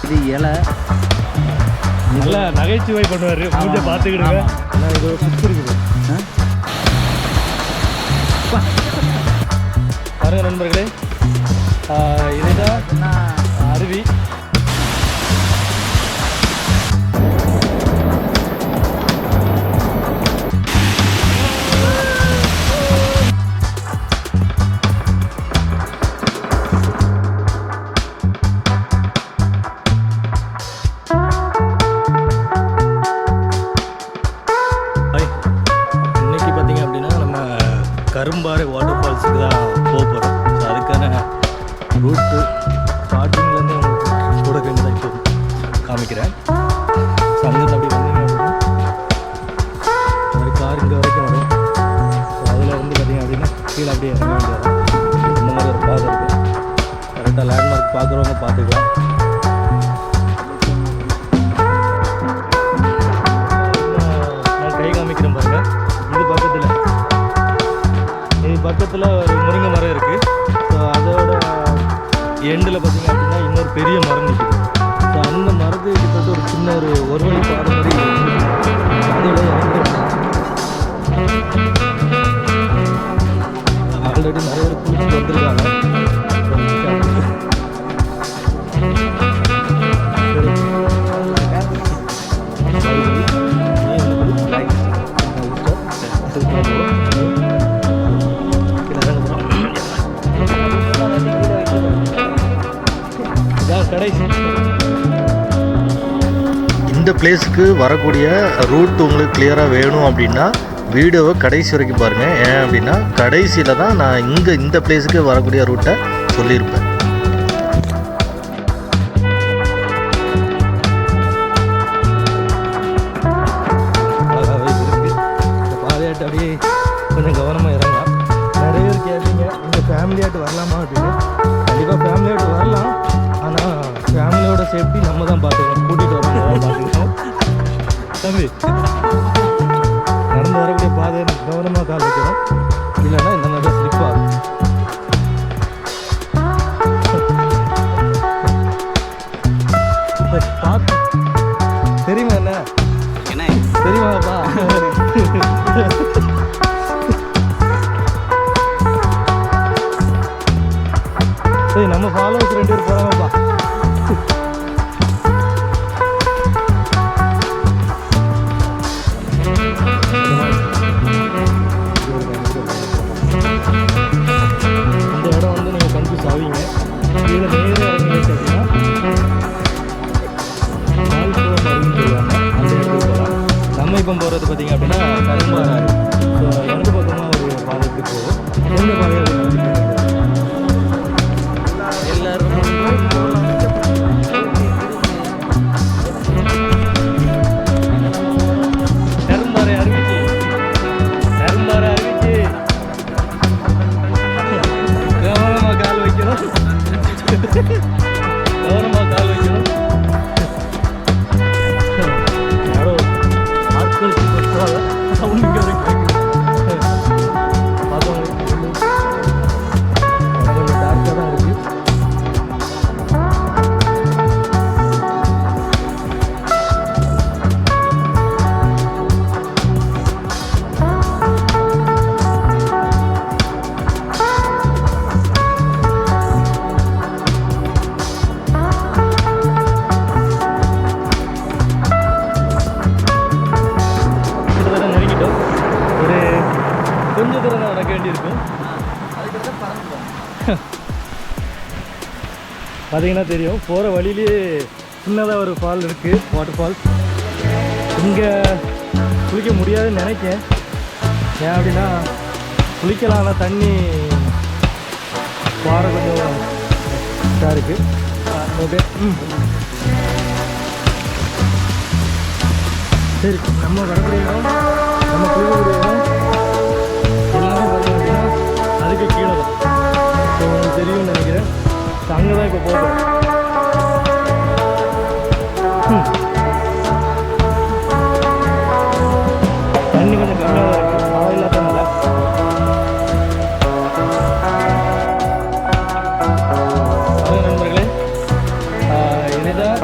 இது இலை நல்லா நகைச்சுவை பண்ணுவார். மூஞ்ச பார்த்துக்கிடுங்க. இது சுற்றி இருக்குது பாருங்க நண்பர்களே. இதுதான் அருவி. இன்னைக்கு பார்த்தீங்க அப்படின்னா நம்ம கரும்பாறை வாட்டர் ஃபால்ஸுக்கு தான் போக போகிறோம். ஸோ அதுக்கான ரூட்டு ஸ்டார்டிங்லேருந்து உங்களுக்கு கூட தான் இப்போ காமிக்கிறேன். ஸோ அங்கேருந்து அப்படி வந்தீங்க அப்படின்னா ஒரு கார் இங்கே வரைக்கும் வரும். ஸோ அதில் வந்து பார்த்தீங்க அப்படின்னா கீழே அப்படியே இறங்க வேண்டியது. இந்த மாதிரி ஒரு பாதை இருக்குது. கரெக்டாக லேண்ட்மார்க் பார்க்குறவங்க பார்த்துக்கலாம். பக்கத்தில் ஒரு முருங்கை மரம் இருக்குது. ஸோ அதோட எண்டில் பார்த்திங்க அப்படின்னா இன்னொரு பெரிய மரம் இருக்குது. ஸோ அந்த மரத்து கிட்டத்தட்ட ஒரு சின்ன ஒரு வழி பாதை மாதிரி அதில் ஆல்ரெடி நிறைய பேர் குளிச்சுட்டு வந்திருக்காங்க. இந்த பிளேஸுக்கு வரக்கூடிய ரூட் உங்களுக்கு கிளியராக வேணும் அப்படின்னா வீடியோவை கடைசி வரைக்கும் பாருங்கள். ஏன் அப்படின்னா கடைசியில் தான் நான் இந்த பிளேஸுக்கு வரக்கூடிய ரூட்டை சொல்லியிருப்பேன். அழகாகவே இருக்குது. இந்த பாதையாட்டு அப்படியே கொஞ்சம் கவனமாக இறங்கலாம். நிறைய பேர் கேட்பீங்க இந்த ஃபேமிலியாட்டு வரலாமா அப்படின்னு. கண்டிப்பாக ஃபேமிலியாட்டு வரலாம். ஆனால் ஃபேமிலியோட சேஃப்டி நம்ம தான் பார்த்துக்கணும். கூட்டிகிட்டு வரவங்க தான் பார்த்துக்கணும். தம்பி நடந்து வரக்கூடிய பாதை கவனமாக கால் வைக்கணும். இல்லைன்னா இந்த மாதிரி ஸ்லிப் ஆகும். தெரியுமா என்ன தெரியுமாப்பா? சரி நம்ம ஃபாலோவர்ஸ் 2 பேர் போகிறாங்கப்பா. இந்த இடம் வந்து நீங்கள் கன்ஃபியூஸ் ஆவீங்க. இதில் நேராக இறங்கிச்சு அப்படின்னா சொல்லுவாங்க. அந்த இடத்துக்கு போகலாம். நம்ம இப்போ போகிறது பார்த்தீங்க அப்படின்னா கரும்பாறை. ஸோ ரெண்டு பக்கமாக ஒரு பாதைக்கு போகும். எந்த பாதையாக எல்லாரும் கரும்பாறை அறிவிச்சு கவனமாக கால் வைக்கணும். கவனமாக கால் வைக்கணும். யாரோ ஆட்கள் சவுண்ட் இங்கே வரைக்கும் பார்த்தோம். கொஞ்சம் டார்க்காக தான் இருக்குது. கொஞ்சம் தூரம் தான் நடக்க வேண்டியிருக்கும். பார்த்தீங்கன்னா தெரியும் போகிற வழியிலேயே சின்னதாக ஒரு ஃபால் இருக்குது. வாட்டர் ஃபால்ஸ் இங்கே குளிக்க முடியாதுன்னு நினைக்கேன். ஏன் அப்படின்னா குளிக்கலாம், ஆனால் தண்ணி பாறை கொஞ்சம் இதாக இருக்குது. ஓகே சரி நம்ம வரக்கூடிய இடம் நம்ம குளிக்கக்கூடிய இடம் எல்லாமே பார்த்தீங்க அப்படின்னா அதுக்கு கீழே தான். ஸோ உங்களுக்கு தெரியும்னு நினைக்கிறேன். ஸோ அங்கே தான் இப்போ போகிறோம். தண்ணி கொஞ்சம் கம்மியாக தான் இருக்குது. மழை இல்லாதனால நண்பர்களே இதுதான்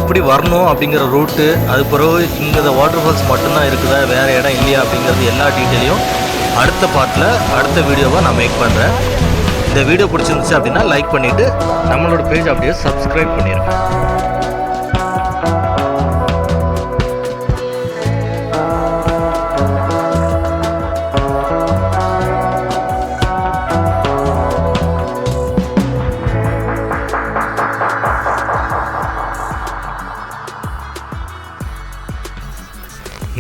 எப்படி வரணும் அப்படிங்கிற ரூட்டு, அது பிறகு இங்கே வாட்டர் ஃபால்ஸ் மட்டும்தான் இருக்குதா, வேறு இடம் இல்லையா அப்படிங்கிறது எல்லா டீட்டெயிலையும் அடுத்த பார்ட்டில் அடுத்த வீடியோவை நான் மேக் பண்ணுறேன். இந்த வீடியோ பிடிச்சிருந்துச்சு அப்படின்னா லைக் பண்ணிவிட்டு நம்மளோட பேஜ் அப்படியே சப்ஸ்கிரைப் பண்ணிடுங்க.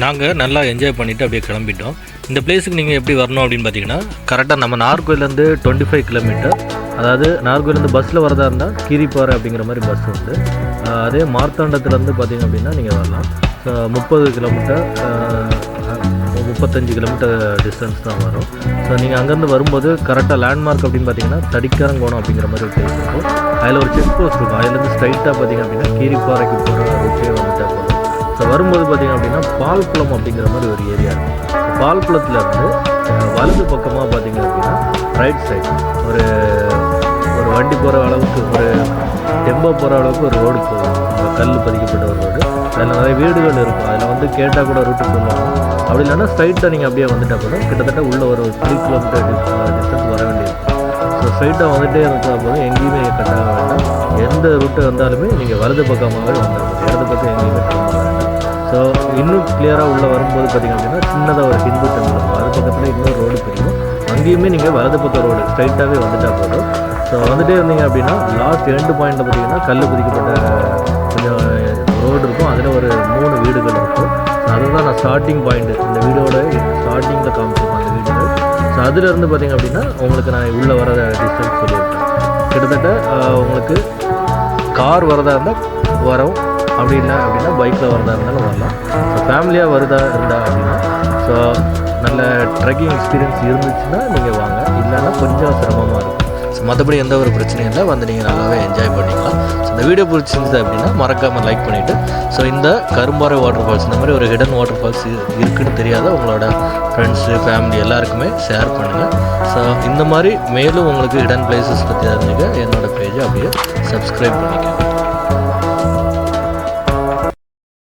நாங்கள் நல்லா என்ஜாய் பண்ணிவிட்டு அப்படியே கிளம்பிட்டோம். இந்த பிளேஸுக்கு நீங்கள் எப்படி வரணும் அப்படின்னு பார்த்தீங்கன்னா, கரெக்டாக நம்ம நாகர்கோயிலேருந்து 25 கிலோமீட்டர், அதாவது நாகர்கோயிலேருந்து பஸ்ஸில் வரதா இருந்தால் கீரிப்பாறை அப்படிங்கிற மாதிரி பஸ் உண்டு. அதே மார்த்தாண்டத்துலேருந்து பார்த்தீங்க அப்படின்னா நீங்கள் வரலாம். 30 கிலோமீட்டர் 35 கிலோமீட்டர் டிஸ்டன்ஸ் தான் வரும். ஸோ நீங்கள் அங்கேருந்து வரும்போது கரெக்டாக லேண்ட்மார்க் அப்படின்னு பார்த்தீங்கன்னா தடிக்காரங்கோணம் அப்படிங்கிற மாதிரி ஒரு பிளேஸ் இருக்கும். அதில் ஒரு செக் போஸ்ட் இருக்கும். அதுலேருந்து ஸ்ட்ரைட்டாக பார்த்தீங்க அப்படின்னா கீரிப்பாறைக்கு போகிற ரூட்டே வந்துட்டால் போதும். ஸோ வரும்போது பார்த்திங்க அப்படின்னா பால்குளம் அப்படிங்கிற மாதிரி ஒரு ஏரியா இருக்கும். பால்குளத்துலேருந்து வலது பக்கமாக பார்த்திங்க அப்படின்னா ரைட் சைடு ஒரு வண்டி போகிற அளவுக்கு, ஒரு டெம்போ போகிற அளவுக்கு ஒரு ரோடு போகும். கல் பதிக்கப்பட்ட ஒரு ரோடு. அதில் நிறைய வீடுகள் இருக்கும். அதில் வந்து கேட்டால் கூட ரூட்டு சொல்லுவாங்க. அப்படி இல்லைன்னா ஸ்ட்ரைட்டாக நீங்கள் அப்படியே வந்துட்டால் கூட கிட்டத்தட்ட உள்ளே ஒரு 3 கிலோமீட்டர் டிஸ்டன்ஸ் வர வேண்டியது. ஸோ ஸ்ட்ரைட்டாக வந்துகிட்டே இருந்தால் போதும், எங்கேயுமே கட்டாக வேண்டாம். எந்த ரூட்டு வந்தாலுமே நீங்கள் வலது பக்கமாகவே வந்துடும். இடது பக்கம் எங்கேயுமே கிளம்ப வேண்டாம். ஸோ இன்னும் கிளியராக உள்ளே வரும்போது பார்த்திங்க அப்படின்னா சின்னதாக ஒரு ஹிந்து டெம்பிள் இருக்கும். அது பக்கத்தில் இன்னொரு ரோடு தெரியும். அங்கேயுமே நீங்கள் வலது பக்கம் ரோடு ஸ்ட்ரைட்டாகவே வந்துட்டால் போதும். ஸோ வந்துகிட்டே இருந்தீங்க அப்படின்னா லாஸ்ட் எண்டு பாயிண்ட்டில் பார்த்திங்கன்னா கல் பதிக்கப்பட்ட கொஞ்சம் ரோடு இருக்கும். அதில் ஒரு 3 வீடுகள் இருக்கும். ஸோ அதுதான் நான் ஸ்டார்டிங் பாயிண்ட்டு, இந்த வீடோட ஸ்டார்டிங்கில் காமிச்சிருக்கோம் அந்த வீடுகள். ஸோ அதிலேருந்து பார்த்திங்க அப்படின்னா உங்களுக்கு நான் உள்ளே வர டிஸ்டன்ஸ் சொல்லியிருக்கேன். கிட்டத்தட்ட உங்களுக்கு கார் வரதா இருந்தால் வரும், அப்படி இல்லை அப்படின்னா பைக்கில் வரதா இருந்தாலும் வரலாம். ஸோ ஃபேமிலியாக வருதா இருந்தால் அப்படின்னா ஸோ நல்ல ட்ரெக்கிங் எக்ஸ்பீரியன்ஸ் இருந்துச்சுன்னா நீங்கள் வாங்க, இல்லைன்னா கொஞ்சம் சிரமமாக இருக்கும். ஸோ மற்றபடி எந்த ஒரு பிரச்சனையும் இல்லை, வந்து நீங்கள் நல்லாவே என்ஜாய் பண்ணிக்கலாம். ஸோ இந்த வீடியோ பிடிச்சிருந்தது அப்படின்னா மறக்காமல் லைக் பண்ணிவிட்டு, ஸோ இந்த கரும்பாறை வாட்டர் ஃபால்ஸ், இந்த மாதிரி ஒரு ஹிடன் வாட்டர் ஃபால்ஸ் இருக்குதுன்னு தெரியாத உங்களோட ஃப்ரெண்ட்ஸு ஃபேமிலி எல்லாருக்குமே ஷேர் பண்ணுங்கள். ஸோ இந்த மாதிரி மேலும் உங்களுக்கு ஹிடன் பிளேசஸ் பற்றி தெரிஞ்சுக்க என்னோடய பேஜை அப்படியே சப்ஸ்கிரைப் பண்ணிக்கோங்க.